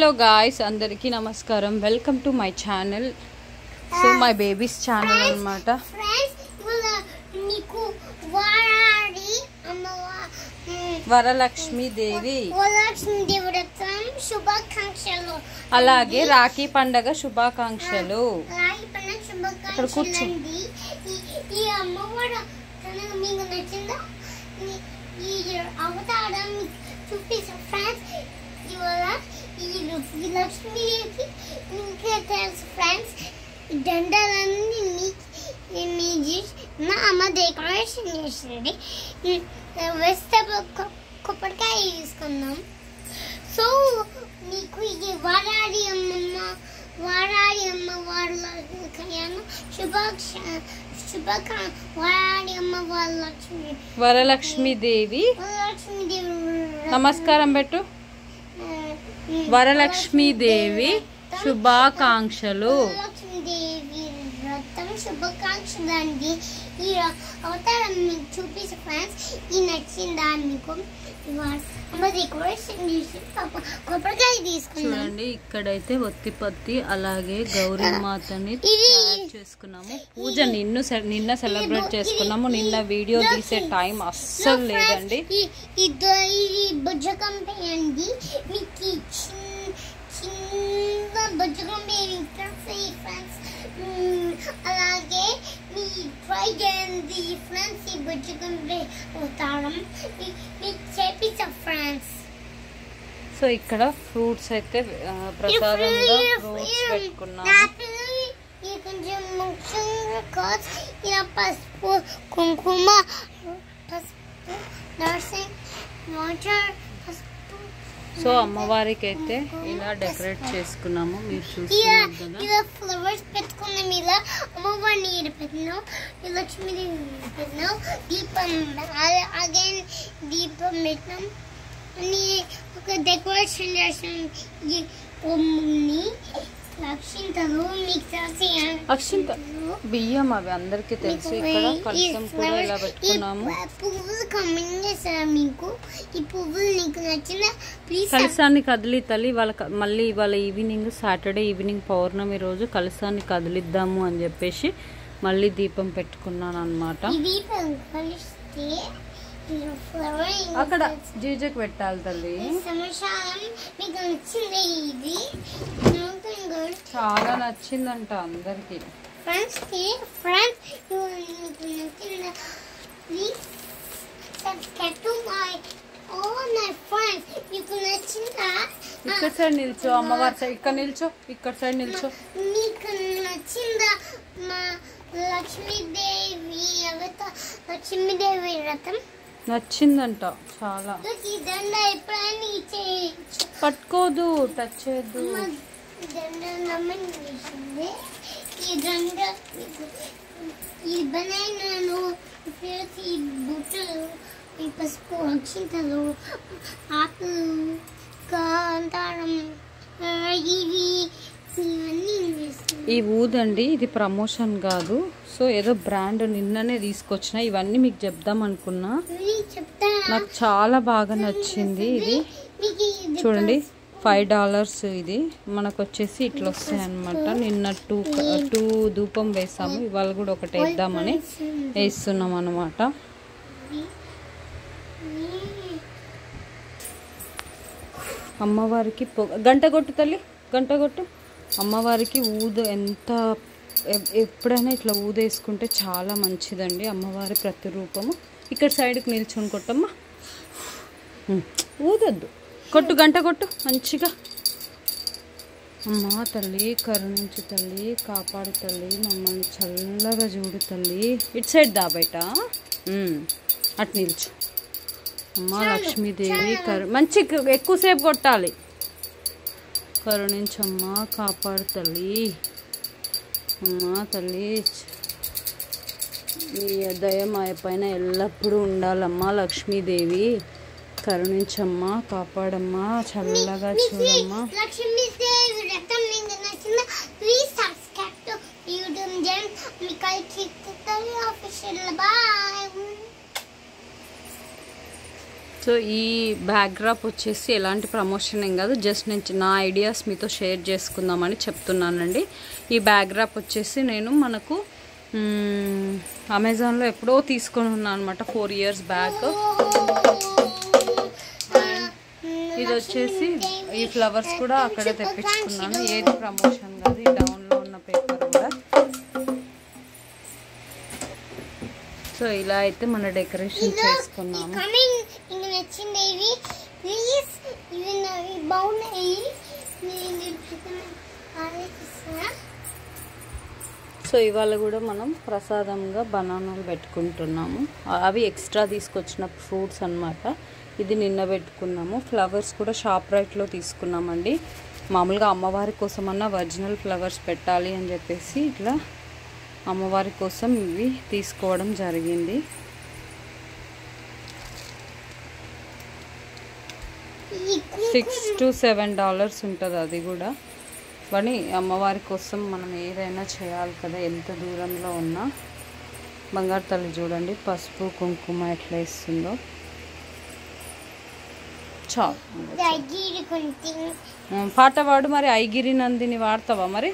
Hello guys, అందరికీ నమస్కారం. Welcome to my channel. So my babies channel అన్నమాట. వరలక్ష్మి దేవి శుభాకాంక్షలు, అలాగే రాఖీ పండగ శుభాకాంక్షలు. ఇక్కడ కూర్చో. ఈ అమ్మవారు మీకు నచ్చిందా? ఈ అవతారం చూపిస్తా ఫ్రెండ్స్. ఇవాళ ఈ లక్ష్మీదేవికి ఇంకా తెలుసు ఫ్రెండ్స్, దండలన్నీ నా అమ్మ డెకరేషన్ చేసింది. వెజిటబుల్ కొబ్బరికాయ తీసుకున్నాం. సో మీకు ఇది వారాడి అమ్మవారు వారాడి అమ్మవారు వరలక్ష్మీదేవి నమస్కారం పెట్టు. వరలక్ష్మీదేవి శుభాకాంక్షలు. లక్ష్మీదేవి వ్రతం శుభాకాంక్షలు అండి. ఈ అవతారం మీకు చూపిస్తా ఫ్రెండ్స్. ఈ నచ్చిందా మీకు? కొబ్బరికాయ తీసుకున్నాం. చూడండి, ఇక్కడైతే ఒత్తిపత్తి అలాగే గౌరీ మాతని తయారు చేసుకున్నాము. పూజ నిన్న సెలబ్రేట్ చేసుకున్నాము. నిన్న వీడియో తీసే టైం అస్సలు లేదండి. బుజ్జకంపే అండి. మీకు చిన్న బుజ్జకంపే ఫ్రెండ్స్. అలాగే మీ ట్రై చేయండి ఫ్రెండ్స్. ఈ బుజ్జకంపే అవతారం మీకు చేపిస్తా ఫ్రెండ్స్. సో ఇక్కడ ఫ్రూట్స్ అయితే ప్రసాదంగా ఫ్రూట్స్ పెట్టుకున్నాము. కొంచెం ముఖ్యంగా ఇలా పసుపు, కుంకుమ, పసుపు, నర్సింగ్ వాటర్, సో అమ్మవారికి అయితే ఇలా డెకరేట్ చేసుకున్నాము. మీరు చూస్తున్నారు కదా, ఇలా ఫ్లవర్స్ పెట్టుకున్నాం. ఇలా అమ్మవారిని పెట్టినాం, లక్ష్మీదేవి పెట్టినాం, దీపం అగైన్ దీపం పెట్టినాం అని ఒక డెకరేషన్ చేసాం. అక్షింతలు మీకు తెలిసి బియ్యం అవి అందరికి తెలుసు. ఇక్కడ కలశం కూడా ఇలా పెట్టుకున్నాము. పువ్వులు కమెంట్ చేస్తారా మీకు? ఈ పువ్వులు నీకు నచ్చిన ప్లీజ్. కలశాన్ని కదిలి తల్లి మళ్ళీ ఇవాళ ఈవినింగ్, సాటర్డే ఈవినింగ్ పౌర్ణమి రోజు కలశాన్ని కదిలిద్దాము అని చెప్పేసి మళ్ళీ దీపం పెట్టుకున్నాను అన్నమాట. అక్కడ జీజకు పెట్టాలి తల్లి. చాలా నచ్చిందంట అందరికి. ఇక్కడ సైడ్ నిల్చో, అమ్మవారి సైడ్ ఇక్కడ నిల్చో, ఇక్కడ సైడ్ నిల్చో. మీకు నచ్చిందా మా లక్ష్మీదేవి వ్రతం? నచ్చిందంట చాలా. పట్టుకోదు, టచ్ చేయద్దు. ఈ బనానాలు, ఈ బుట్టలు, ఈ పసుపు, అక్షింతలు, ఆకులు, కాంతారం, ఈ ఊదండి, ఇది ప్రమోషన్ కాదు. సో ఏదో బ్రాండ్ నిన్ననే తీసుకొచ్చిన. ఇవన్నీ మీకు చెప్దాం అనుకున్నా. నాకు చాలా బాగా నచ్చింది. ఇది చూడండి, $5 ఇది. మనకు వచ్చేసి ఇట్లా వస్తాయి అన్నమాట. నిన్న టూ ధూపం వేసాము, ఇవాళ కూడా ఒకటి వేద్దామని వేస్తున్నాం అన్నమాట. అమ్మవారికి గంట కొట్టు తల్లి, గంట కొట్టు. అమ్మవారికి ఎంత ఎప్పుడైనా ఇట్లా ఊదేసుకుంటే చాలా మంచిదండి. అమ్మవారి ప్రతిరూపము. ఇక్కడ సైడ్కి నిల్చుని కొట్టమ్మా. ఊదొద్దు, కొట్టు, గంట కొట్టు మంచిగా. అమ్మ తల్లి కరుణించు తల్లి, కాపాడు తల్లి, మమ్మల్ని చల్లగా చూడు తల్లి. ఇటు సైడ్ దా బయట, అటు నిల్చు. అమ్మ లక్ష్మీదేవి మంచి ఎక్కువసేపు కొట్టాలి. కరుణించమ్మా, కాపాడు తల్లి. అమ్మా తల్లి, నీ దయ మా పైన ఎల్లప్పుడూ ఉండాలమ్మా. లక్ష్మీదేవి కరుణించమ్మా, కాపాడమ్మా, చల్లగా చూడమ్మా. సో ఈ బ్యాక్డ్రాప్ వచ్చేసి ఎలాంటి ప్రమోషన్ ఏం కాదు, జస్ట్ నేను నా ఐడియాస్ మీతో షేర్ చేసుకుందామని చెప్తున్నానండి. ఈ బ్యాక్డ్రాప్ వచ్చేసి నేను మనకు అమెజాన్లో ఎప్పుడో తీసుకొని ఉన్నాను అనమాట, 4 years బ్యాక్. ఇది వచ్చేసి ఈ ఫ్లవర్స్ కూడా అక్కడే తెప్పించుకున్నాను, ఏది ప్రమోషన్ కాదు. ఈ డౌన్లో ఉన్న పేపర్ కూడా. సో ఇలా అయితే మన డెకరేషన్ చేసుకున్నాము. సో ఇవాళ కూడా మనం ప్రసాదంగా బనానాలు పెట్టుకుంటున్నాము. అవి ఎక్స్ట్రా తీసుకొచ్చిన ఫ్రూట్స్ అన్నమాట. ఇది నిన్న పెట్టుకున్నాము. ఫ్లవర్స్ కూడా షాప్ రైట్లో తీసుకున్నామండి. మామూలుగా అమ్మవారి కోసమన్నా ఒరిజినల్ ఫ్లవర్స్ పెట్టాలి అని చెప్పేసి ఇట్లా అమ్మవారి కోసం ఇవి తీసుకోవడం జరిగింది. $6 to $7 ఉంటుంది అది కూడా. కానీ అమ్మవారి కోసం మనం ఏదైనా చేయాలి కదా, ఎంత దూరంలో ఉన్నా. బంగారు తల్లి చూడండి పసుపు కుంకుమ ఎట్లా ఇస్తుందో. చాలు పాట పాడు మరి. ఐగిరి నందిని వాడతావా మరి?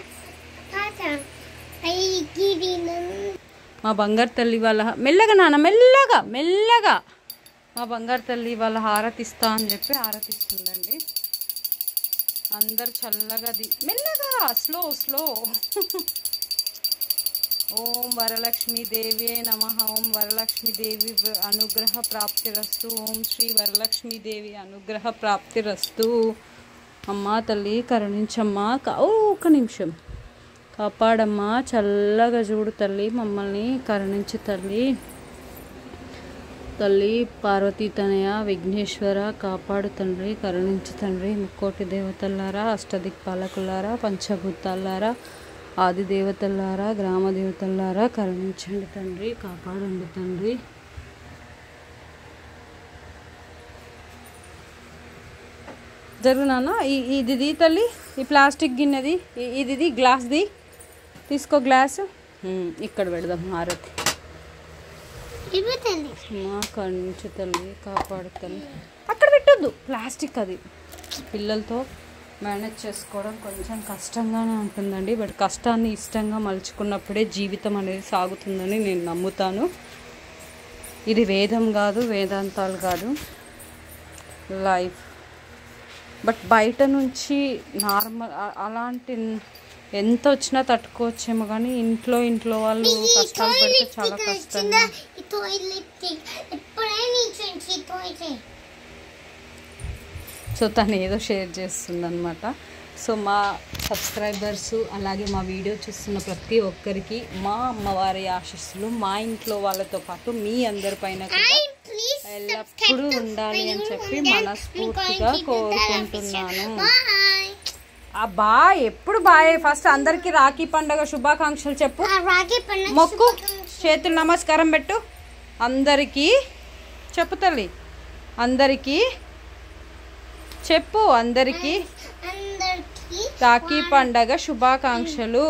మా బంగారు తల్లి వాళ్ళ మెల్లగా నాన్న మెల్లగా మెల్లగా మా బంగారు తల్లి వాళ్ళ హారతిస్తా అని చెప్పి హారతిస్తుందండి. అందరు చల్లగా మెల్లగా స్లో స్లో. ఓం వరలక్ష్మీదేవి నమః. ఓం వరలక్ష్మీదేవి అనుగ్రహ ప్రాప్తిరస్తు. ఓం శ్రీ వరలక్ష్మీదేవి అనుగ్రహ ప్రాప్తిరస్తు. అమ్మా తల్లి కరుణించమ్మా. ఒక్క నిమిషం కాపాడమ్మా, చల్లగా చూడు తల్లి, మమ్మల్ని కరుణించు తల్లి. తల్లి పార్వతీ తనయ విఘ్నేశ్వర కాపాడు తండ్రి, కరుణించు తండ్రి. ముక్కోటి దేవతల్లారా, అష్టదిక్పాలకులారా, పంచభూతాలారా, ఆది దేవతల్లారా, గ్రామ దేవతల్లారా, కరుణించండి తండ్రి, కాపాడండి తండ్రి. జరుగునా ఇది తల్లి, ఈ ప్లాస్టిక్ గిన్నెది, ఇది గ్లాస్ది తీసుకో. గ్లాసు ఇక్కడ పెడదాం హారతి. మా కరుణించు తల్లి, కాపాడు తల్లి. అక్కడ పెట్టొద్దు, ప్లాస్టిక్ అది. పిల్లలతో మేనేజ్ చేసుకోవడం కొంచెం కష్టంగానే ఉంటుందండి. బట్ కష్టాన్ని ఇష్టంగా మలుచుకున్నప్పుడే జీవితం అనేది సాగుతుందని నేను నమ్ముతాను. ఇది వేదం కాదు, వేదాంతాలు కాదు, లైఫ్. బట్ బయట నుంచి నార్మల్ అలాంటి ఎంత వచ్చినా తట్టుకోవచ్చేమో, కానీ ఇంట్లో వాళ్ళు కష్టాలు పెడితే చాలా కష్టం. సో తను ఏదో షేర్ చేస్తుంది అనమాట. సో మా సబ్స్క్రైబర్స్ అలాగే మా వీడియో చూస్తున్న ప్రతి ఒక్కరికి మా అమ్మవారి ఆశీస్సులు మా ఇంట్లో వాళ్ళతో పాటు మీ అందరిపైన కూడా ఎల్లప్పుడూ ఉండాలి అని చెప్పి మనస్ఫూర్తిగా కోరుకుంటున్నాను. అబ్బా ఎప్పుడు బాయ్. ఫస్ట్ అందరికి రాఖీ పండుగ శుభాకాంక్షలు చెప్పు. మొక్కు, చేతులు నమస్కారం పెట్టు. అందరికీ చెప్పు తల్లి, అందరికీ చెప్పు. అందరికీ రాఖీ పండుగ శుభాకాంక్షలు.